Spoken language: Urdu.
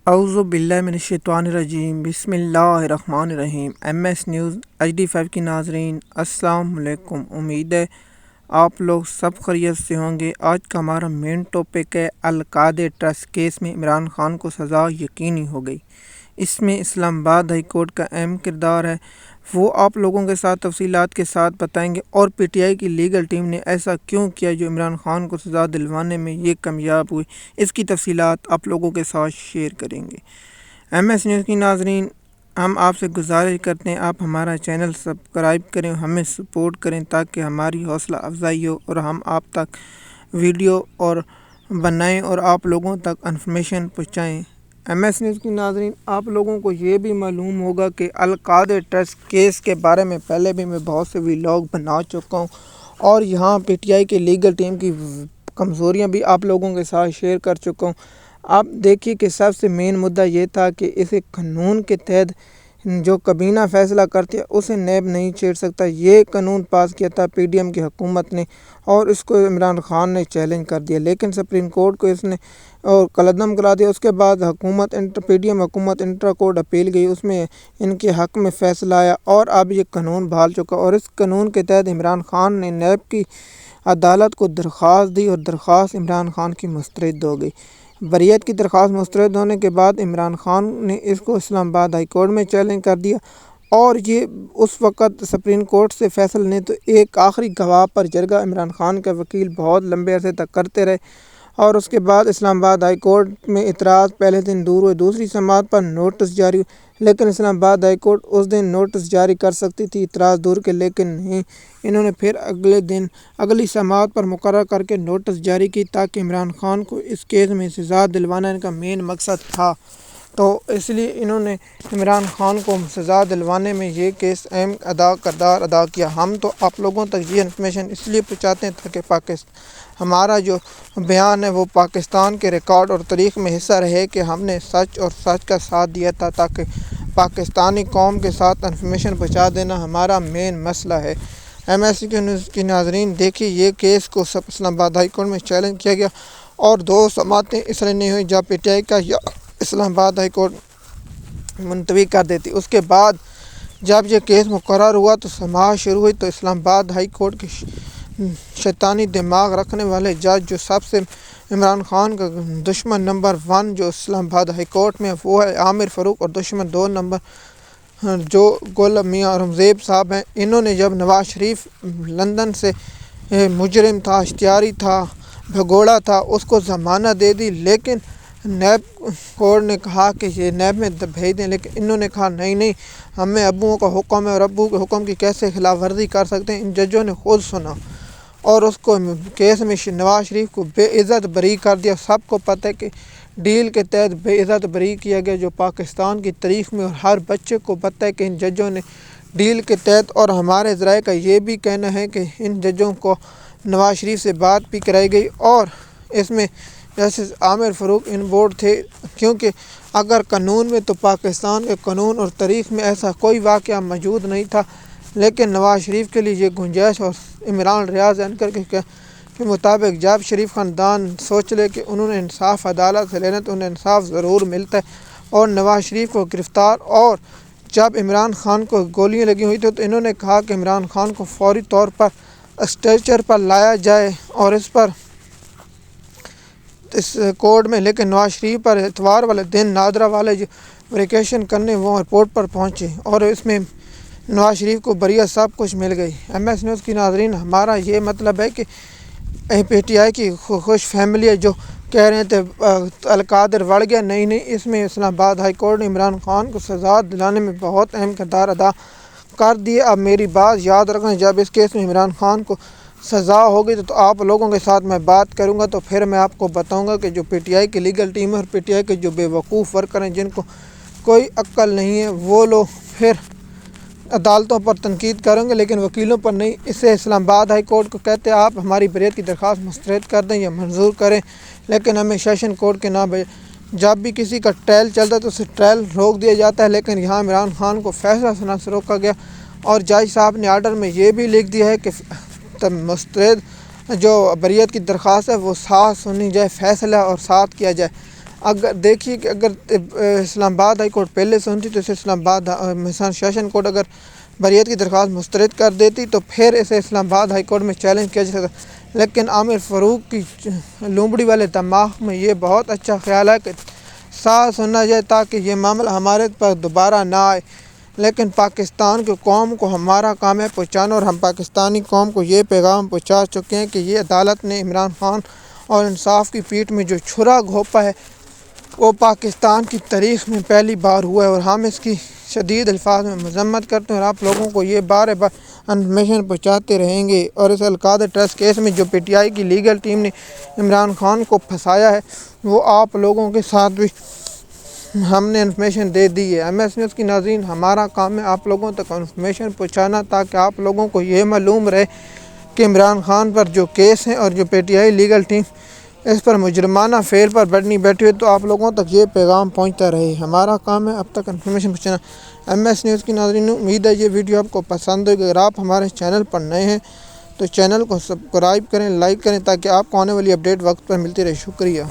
اعوذ باللہ من الشیطان الرجیم، بسم اللہ الرحمن الرحیم۔ ایم ایس نیوز HD5 کی ناظرین السلام علیکم۔ امید ہے آپ لوگ سب خیریت سے ہوں گے۔ آج کا ہمارا مین ٹاپک ہے القاعدہ ٹرسٹ کیس میں عمران خان کو سزا یقینی ہو گئی۔ اس میں اسلام آباد ہائی کورٹ کا اہم کردار ہے، وہ آپ لوگوں کے ساتھ تفصیلات کے ساتھ بتائیں گے، اور پی ٹی آئی کی لیگل ٹیم نے ایسا کیوں کیا جو عمران خان کو سزا دلوانے میں یہ کامیاب ہوئی، اس کی تفصیلات آپ لوگوں کے ساتھ شیئر کریں گے۔ ایم ایس نیوز کی ناظرین، ہم آپ سے گزارش کرتے ہیں آپ ہمارا چینل سبسکرائب کریں، ہمیں سپورٹ کریں تاکہ ہماری حوصلہ افزائی ہو اور ہم آپ تک ویڈیو اور بنائیں اور آپ لوگوں تک انفارمیشن پہنچائیں۔ ایم ایس نیوز کی ناظرین، آپ لوگوں کو یہ بھی معلوم ہوگا کہ القاعدہ ٹرسٹ کیس کے بارے میں پہلے بھی میں بہت سے ویلاگ بنا چکا ہوں، اور یہاں پی ٹی آئی کی لیگل ٹیم کی کمزوریاں بھی آپ لوگوں کے ساتھ شیئر کر چکا ہوں۔ آپ دیکھیے کہ سب سے مین مدعا یہ تھا کہ اسے قانون کے تحت جو کابینہ فیصلہ کرتی ہے اسے نیب نہیں چھیڑ سکتا۔ یہ قانون پاس کیا تھا پی ڈی ایم کی حکومت نے، اور اس کو عمران خان نے چیلنج کر دیا، لیکن سپریم کورٹ کو اس نے اور قلعدم کرا دیا۔ اس کے بعد پی ڈی ایم حکومت انٹرا کورٹ اپیل گئی، اس میں ان کے حق میں فیصلہ آیا اور اب یہ قانون بحال چکا، اور اس قانون کے تحت عمران خان نے نیب کی عدالت کو درخواست دی اور درخواست عمران خان کی مسترد ہو گئی۔ بریت کی درخواست مسترد ہونے کے بعد عمران خان نے اس کو اسلام آباد ہائی کورٹ میں چیلنج کر دیا، اور یہ اس وقت سپریم کورٹ سے فیصلہ نہیں تو ایک آخری گواہ پر جرگہ عمران خان کا وکیل بہت لمبے عرصے تک کرتے رہے، اور اس کے بعد اسلام آباد ہائی کورٹ میں اعتراض پہلے دن دور ہوئے، دوسری سماعت پر نوٹس جاری ہوئے، لیکن اسلام آباد ہائی کورٹ اس دن نوٹس جاری کر سکتی تھی اعتراض دور کے، لیکن نہیں، انہوں نے پھر اگلے دن اگلی سماعت پر مقرر کر کے نوٹس جاری کی تاکہ عمران خان کو اس کیس میں سزا دلوانا ان کا مین مقصد تھا، تو اس لیے انہوں نے عمران خان کو سزا دلوانے میں یہ کیس اہم کردار ادا کیا۔ ہم تو آپ لوگوں تک یہ انفارمیشن اس لیے پہنچاتے ہیں تاکہ ہمارا جو بیان ہے وہ پاکستان کے ریکارڈ اور تاریخ میں حصہ رہے کہ ہم نے سچ اور سچ کا ساتھ دیا تھا، تاکہ پاکستانی قوم کے ساتھ انفارمیشن پہنچا دینا ہمارا مین مسئلہ ہے۔ ایم ایس نیوز کی ناظرین، دیکھیے یہ کیس کو اسلام آباد ہائی کورٹ میں چیلنج کیا گیا، اور دو سماعتیں اس لیے نہیں ہوئی جب پی ٹی آئی کا یا اسلام آباد ہائی کورٹ ملتوی کر دیتی۔ اس کے بعد جب یہ کیس مقرر ہوا تو سماعت شروع ہوئی، تو اسلام آباد ہائی کورٹ کے شیطانی دماغ رکھنے والے جج جو سب سے عمران خان کا دشمن نمبر 1 جو اسلام آباد ہائی کورٹ میں وہ ہے عامر فاروق، اور دشمن 2 نمبر جو گل میاں اورنگزیب صاحب ہیں، انہوں نے جب نواز شریف لندن سے مجرم تھا، اشتہاری تھا، بھگوڑا تھا، اس کو ضمانت دے دی، لیکن نیب کورٹ نے کہا کہ یہ نیب میں بھیج دیں، لیکن انہوں نے کہا نہیں، ہمیں ابوؤں کا حکم ہے اور ابو کے حکم کی کیسے خلاف ورزی کر سکتے ہیں۔ ان ججوں نے خود سنا اور اس کو کیس میں نواز شریف کو بے عزت بری کر دیا۔ سب کو پتہ ہے کہ ڈیل کے تحت بے عزت بری کیا گیا، جو پاکستان کی تاریخ میں، اور ہر بچے کو پتہ ہے کہ ان ججوں نے ڈیل کے تحت، اور ہمارے ذرائع کا یہ بھی کہنا ہے کہ ان ججوں کو نواز شریف سے بات بھی کرائی گئی، اور اس میں جسٹس عامر فاروق ان بورڈ تھے، کیونکہ اگر قانون میں تو پاکستان کے قانون اور تاریخ میں ایسا کوئی واقعہ موجود نہیں تھا، لیکن نواز شریف کے لیے یہ گنجائش، اور عمران ریاض اینکر کے مطابق جب شریف خاندان سوچ لے کہ انہوں نے انصاف عدالت سے لینا تو انہیں انصاف ضرور ملتا ہے، اور نواز شریف کو گرفتار، اور جب عمران خان کو گولیاں لگی ہوئی تھی تو انہوں نے کہا کہ عمران خان کو فوری طور پر اسٹریچر پر لایا جائے اور اس کورٹ میں، لیکن نواز شریف پر اتوار والے دن نادرا والے جو ویریفیکیشن کرنے وہ ایئرپورٹ پر پہنچے، اور اس میں نواز شریف کو بریت سب کچھ مل گئی۔ ایم ایس نیوز کی ناظرین، ہمارا یہ مطلب ہے کہ پی ٹی آئی کی خوش فیملی ہے جو کہہ رہے تھے القادر بڑھ گیا، نہیں، اس میں اسلام آباد ہائی کورٹ نے عمران خان کو سزا دلانے میں بہت اہم کردار ادا کر دیا۔ اب میری بات یاد رکھیں، جب اس کیس میں عمران خان کو سزا ہوگی تو آپ لوگوں کے ساتھ میں بات کروں گا، تو پھر میں آپ کو بتاؤں گا کہ جو پی ٹی آئی کی لیگل ٹیم ہے اور پی ٹی آئی کے جو بے وقوف ورکر ہیں جن کو کوئی عقل نہیں ہے، وہ لوگ پھر عدالتوں پر تنقید کریں گے لیکن وکیلوں پر نہیں۔ اسے اسلام آباد ہائی کورٹ کو کہتے ہیں آپ ہماری بریت کی درخواست مسترد کر دیں یا منظور کریں، لیکن ہمیں سیشن کورٹ کے نہ بھیجیں۔ جب بھی کسی کا ٹرائل چلتا ہے تو اسے ٹرائل روک دیا جاتا ہے، لیکن یہاں عمران خان کو فیصلہ سنانے سے روکا گیا، اور جج صاحب نے آرڈر میں یہ بھی لکھ دیا ہے کہ مسترد جو بریت کی درخواست ہے وہ ساتھ سنی جائے، فیصلہ اور ساتھ کیا جائے۔ اگر دیکھیے کہ اگر اسلام آباد ہائی کورٹ پہلے سے ہوتی تو اسے اسلام آباد مثلا سیشن کورٹ اگر بریت کی درخواست مسترد کر دیتی تو پھر اسے اسلام آباد ہائی کورٹ میں چیلنج کیا جا سکتا، لیکن عامر فاروق کی لومڑی والے دماغ میں یہ بہت اچھا خیال ہے کہ ساتھ سننا جائے تاکہ یہ معاملہ ہمارے پر دوبارہ نہ آئے، لیکن پاکستان کی قوم کو ہمارا کام ہے پہنچانا، اور ہم پاکستانی قوم کو یہ پیغام پہنچا چکے ہیں کہ یہ عدالت نے عمران خان اور انصاف کی پیٹھ میں جو چھرا گھونپا ہے وہ پاکستان کی تاریخ میں پہلی بار ہوا ہے، اور ہم اس کی شدید الفاظ میں مذمت کرتے ہیں، اور آپ لوگوں کو یہ بار بار انفارمیشن پہنچاتے رہیں گے۔ اور اس القادر ٹرسٹ کیس میں جو پی ٹی آئی کی لیگل ٹیم نے عمران خان کو پھنسایا ہے وہ آپ لوگوں کے ساتھ بھی ہم نے انفارمیشن دے دی ہے۔ ایم ایس نیوز کی ناظرین، ہمارا کام ہے آپ لوگوں تک انفارمیشن پہنچانا تاکہ آپ لوگوں کو یہ معلوم رہے کہ عمران خان پر جو کیس ہیں اور جو P T I legal team اس پر مجرمانہ فیل پر بڑھنی بیٹھی ہوئی تو آپ لوگوں تک یہ پیغام پہنچتا رہے۔ ہمارا کام ہے اب تک انفارمیشن پہنچانا۔ ایم ایس نیوز کی ناظرین، امید ہے یہ ویڈیو آپ کو پسند ہوگی۔ اگر آپ ہمارے چینل پر نئے ہیں تو چینل کو سبسکرائب کریں، لائک کریں تاکہ آپ کو آنے والی اپڈیٹ وقت پر ملتی رہے۔ شکریہ۔